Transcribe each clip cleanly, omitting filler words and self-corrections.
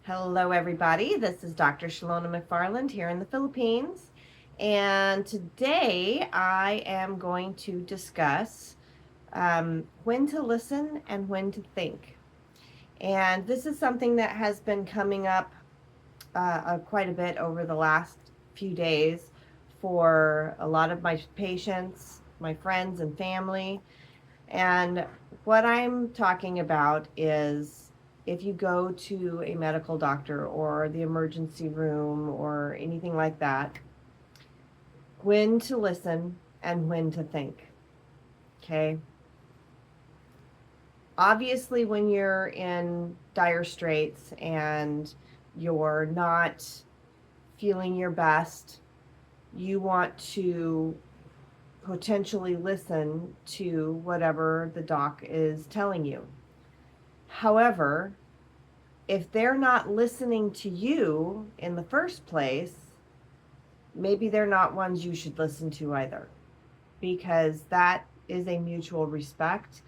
Hello, everybody. This is Dr. Shalona McFarland here in the Philippines. And today I am going to discuss when to listen and when to think. And this is something that has been coming up quite a bit over the last few days for a lot of my patients, my friends, and family. And what I'm talking about is if you go to a medical doctor or the emergency room or anything like that, when to listen and when to think. Okay. Obviously, when you're in dire straits and you're not feeling your best, you want to potentially listen to whatever the doc is telling you. However, if they're not listening to you in the first place, maybe they're not ones you should listen to either, because that is a mutual respect.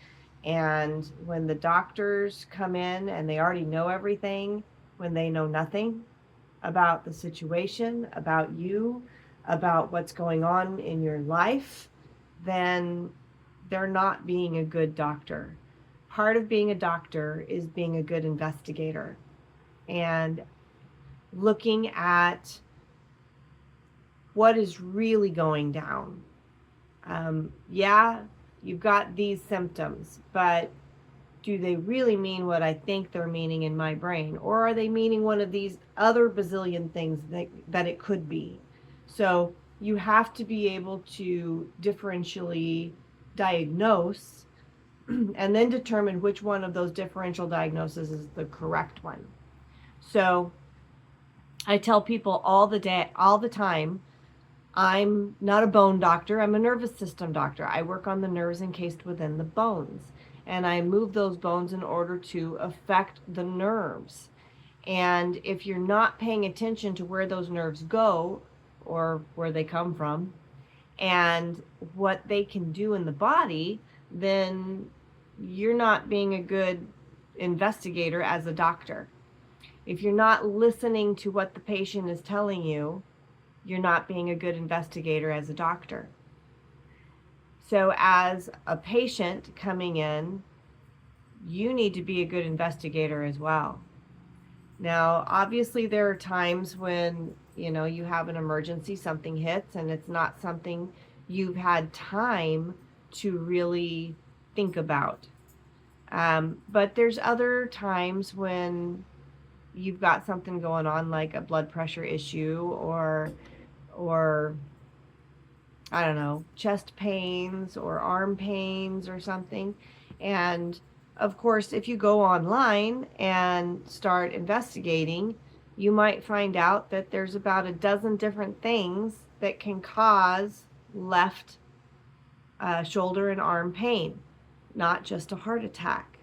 And when the doctors come in and they already know everything, when they know nothing about the situation, about you, about what's going on in your life, then they're not being a good doctor. Part of being a doctor is being a good investigator and looking at what is really going down. Yeah, you've got these symptoms, but do they really mean what I think they're meaning in my brain? Or are they meaning one of these other bazillion things that it could be? So you have to be able to differentially diagnose and then determine which one of those differential diagnoses is the correct one. So I tell people all the time, I'm not a bone doctor, I'm a nervous system doctor. I work on the nerves encased within the bones, and I move those bones in order to affect the nerves. And if you're not paying attention to where those nerves go or where they come from and what they can do in the body, then you're not being a good investigator as a doctor. If you're not listening to what the patient is telling you, you're not being a good investigator as a doctor. So as a patient coming in, you need to be a good investigator as well. Now, obviously there are times when, you have an emergency, something hits, and it's not something you've had time to really think about. But there's other times when you've got something going on, like a blood pressure issue or I don't know, chest pains or arm pains or something. And of course, if you go online and start investigating, you might find out that there's about a dozen different things that can cause left shoulder and arm pain, not just a heart attack.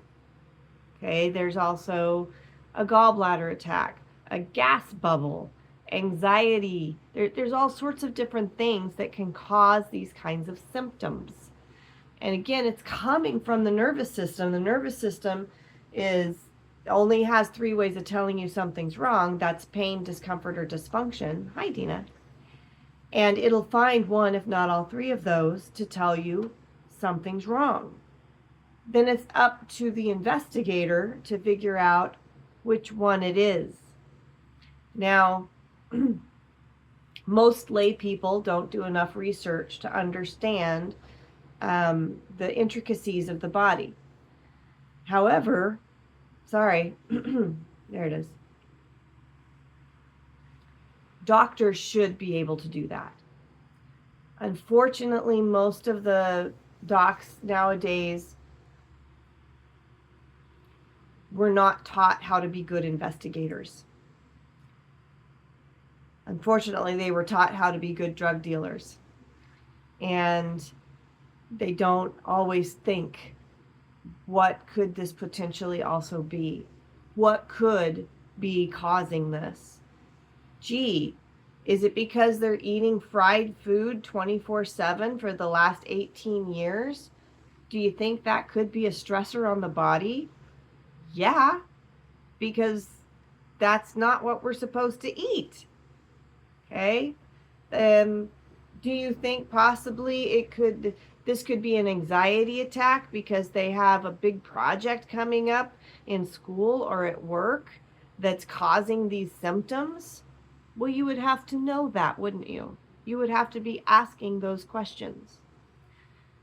Okay, there's also a gallbladder attack, a gas bubble, anxiety. There's all sorts of different things that can cause these kinds of symptoms. And again, it's coming from the nervous system. The nervous system only has 3 ways of telling you something's wrong. That's pain, discomfort, or dysfunction. Hi, Dina. And it'll find one, if not all 3 of those, to tell you something's wrong. Then it's up to the investigator to figure out which one it is. Now, most lay people don't do enough research to understand the intricacies of the body. However, sorry, there it is. Doctors should be able to do that. Unfortunately, most of the docs nowadays were not taught how to be good investigators. Unfortunately, they were taught how to be good drug dealers. And they don't always think, what could this potentially also be? What could be causing this? Gee, is it because they're eating fried food 24/7 for the last 18 years? Do you think that could be a stressor on the body? Yeah, because That's not what we're supposed to eat. Okay? Do you think possibly this could be an anxiety attack because they have a big project coming up in school or at work that's causing these symptoms? Well, you would have to know that, wouldn't you? You would have to be asking those questions.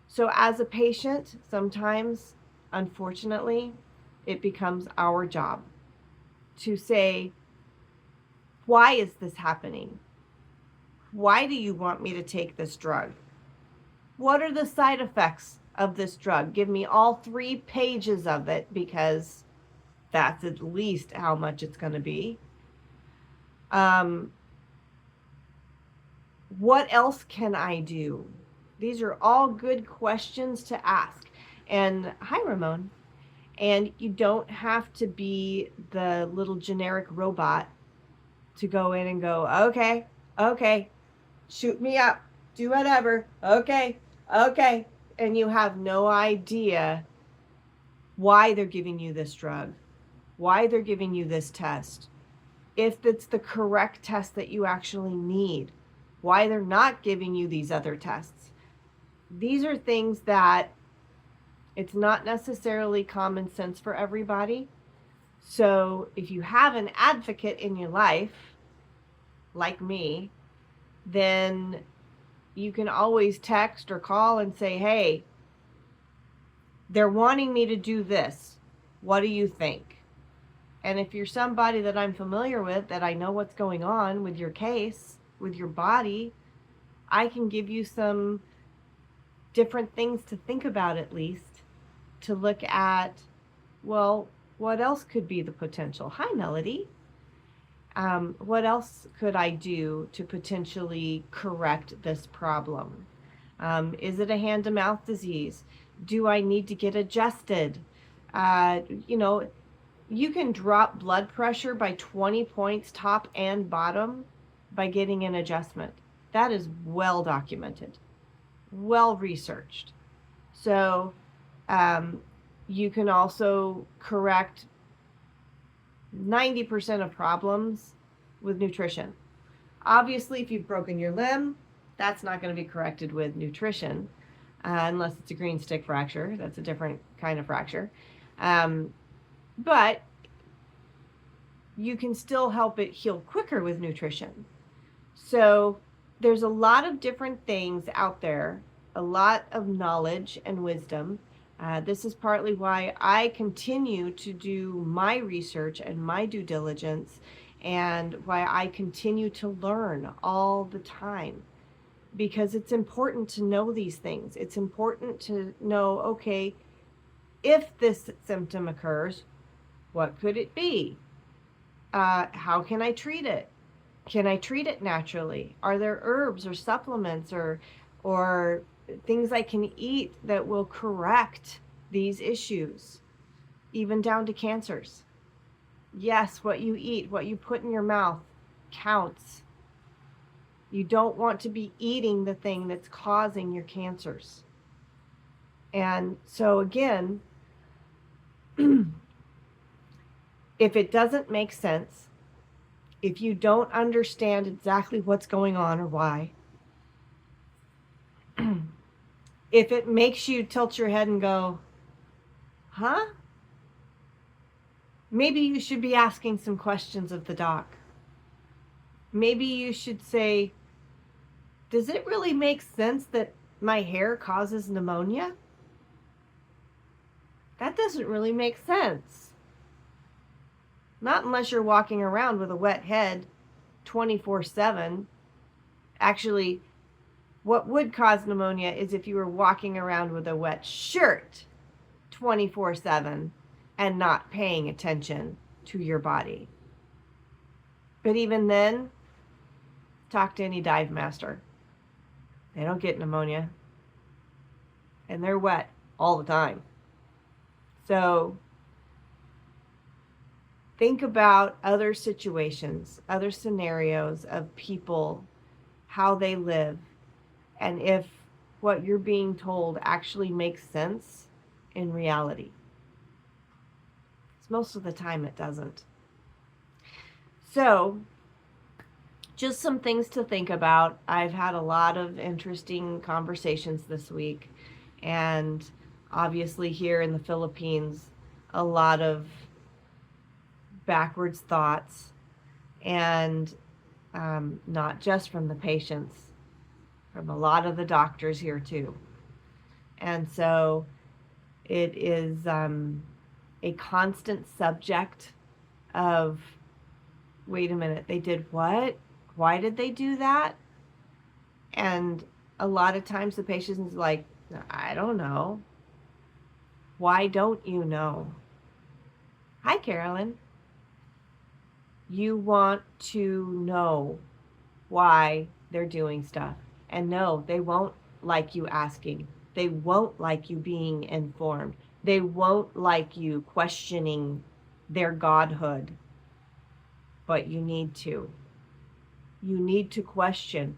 So as a patient, sometimes, unfortunately, it becomes our job to say, why is this happening? Why do you want me to take this drug? What are the side effects of this drug? Give me all 3 pages of it, because that's at least how much it's going to be. What else can I do? These are all good questions to ask. And hi, Ramon. And you don't have to be the little generic robot to go in and go, okay, shoot me up, do whatever, okay. And you have no idea why they're giving you this drug, why they're giving you this test, if it's the correct test that you actually need, why they're not giving you these other tests. These are things that it's not necessarily common sense for everybody. So if you have an advocate in your life, like me, then you can always text or call and say, hey, they're wanting me to do this. What do you think? And if you're somebody that I'm familiar with, that I know what's going on with your case, with your body, I can give you some different things to think about, at least, to look at, well, what else could be the potential? Hi, Melody. What else could I do to potentially correct this problem? Is it a hand-to-mouth disease? Do I need to get adjusted? You can drop blood pressure by 20 points top and bottom by getting an adjustment. That is well documented, well researched. So you can also correct 90% of problems with nutrition. Obviously, if you've broken your limb, that's not going to be corrected with nutrition, unless it's a green stick fracture. That's a different kind of fracture. But you can still help it heal quicker with nutrition. So there's a lot of different things out there, a lot of knowledge and wisdom. This is partly why I continue to do my research and my due diligence, and why I continue to learn all the time, because it's important to know these things. It's important to know, okay, if this symptom occurs, what could it be? How can I treat it? Can I treat it naturally? Are there herbs or supplements or things I can eat that will correct these issues, even down to cancers? Yes, what you eat, what you put in your mouth counts. You don't want to be eating the thing that's causing your cancers. And so again, if it doesn't make sense, if you don't understand exactly what's going on or why, if it makes you tilt your head and go, huh? Maybe you should be asking some questions of the doc. Maybe you should say, does it really make sense that my hair causes pneumonia? That doesn't really make sense. Not unless you're walking around with a wet head 24/7. Actually, what would cause pneumonia is if you were walking around with a wet shirt 24/7 and not paying attention to your body. But even then, talk to any dive master. They don't get pneumonia. And they're wet all the time. So think about other situations, other scenarios of people, how they live, and if what you're being told actually makes sense in reality. Because most of the time it doesn't. So, just some things to think about. I've had a lot of interesting conversations this week, and obviously here in the Philippines, a lot of backwards thoughts, and not just from the patients, from a lot of the doctors here too. And so it is a constant subject of, wait a minute, they did what? Why did they do that? And a lot of times the patient is like, I don't know. Why don't you know? Hi, Carolyn. You want to know why they're doing stuff. And no, they won't like you asking. They won't like you being informed. They won't like you questioning their godhood. But you need to. You need to question,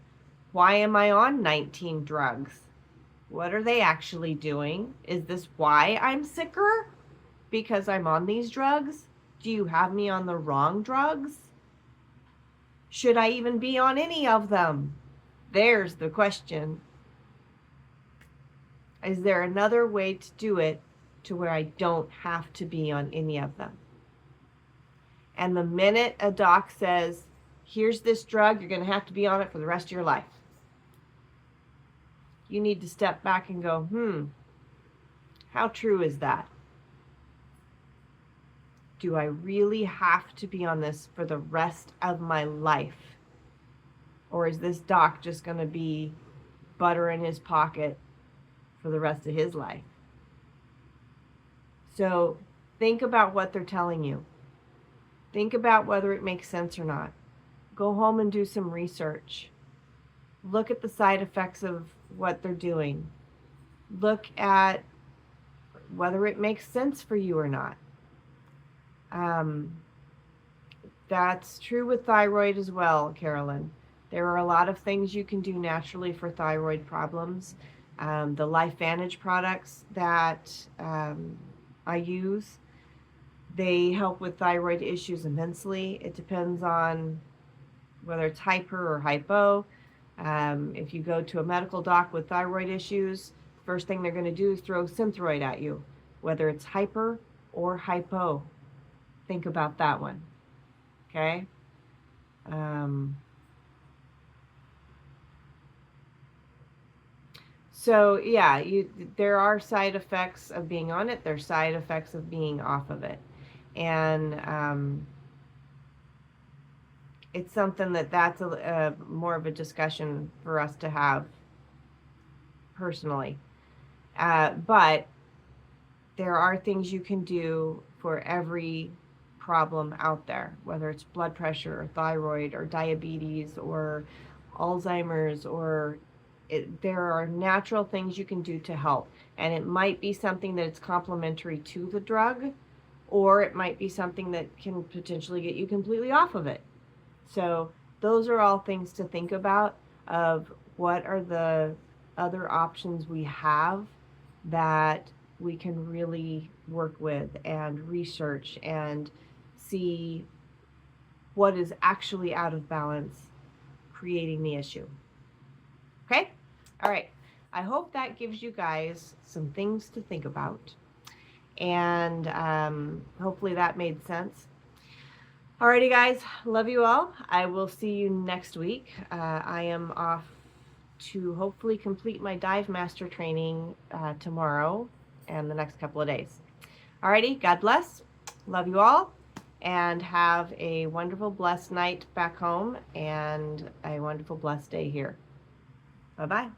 why am I on 19 drugs? What are they actually doing? Is this why I'm sicker? Because I'm on these drugs? Do you have me on the wrong drugs? Should I even be on any of them? There's the question. Is there another way to do it to where I don't have to be on any of them? And the minute a doc says, here's this drug, you're going to have to be on it for the rest of your life, you need to step back and go, how true is that? Do I really have to be on this for the rest of my life? Or is this doc just going to be butter in his pocket for the rest of his life? So think about what they're telling you. Think about whether it makes sense or not. Go home and do some research. Look at the side effects of what they're doing. Look at whether it makes sense for you or not. That's true with thyroid as well, Carolyn. There are a lot of things you can do naturally for thyroid problems. The LifeVantage products that I use, they help with thyroid issues immensely. It depends on whether it's hyper or hypo. If you go to a medical doc with thyroid issues, first thing they're going to do is throw Synthroid at you, whether it's hyper or hypo. Think about that one. Okay? So yeah, there are side effects of being on it. There's side effects of being off of it. And it's something that's a more of a discussion for us to have personally. But there are things you can do for every problem out there, whether it's blood pressure or thyroid or diabetes or Alzheimer's, or there are natural things you can do to help. And it might be something that it's complementary to the drug, or it might be something that can potentially get you completely off of it. So those are all things to think about, of what are the other options we have that we can really work with and research and see what is actually out of balance creating the issue. Okay? All right. I hope that gives you guys some things to think about. And hopefully that made sense. Alrighty, guys. Love you all. I will see you next week. I am off to hopefully complete my Dive Master training tomorrow and the next couple of days. Alrighty. God bless. Love you all. And have a wonderful, blessed night back home and a wonderful, blessed day here. Bye-bye.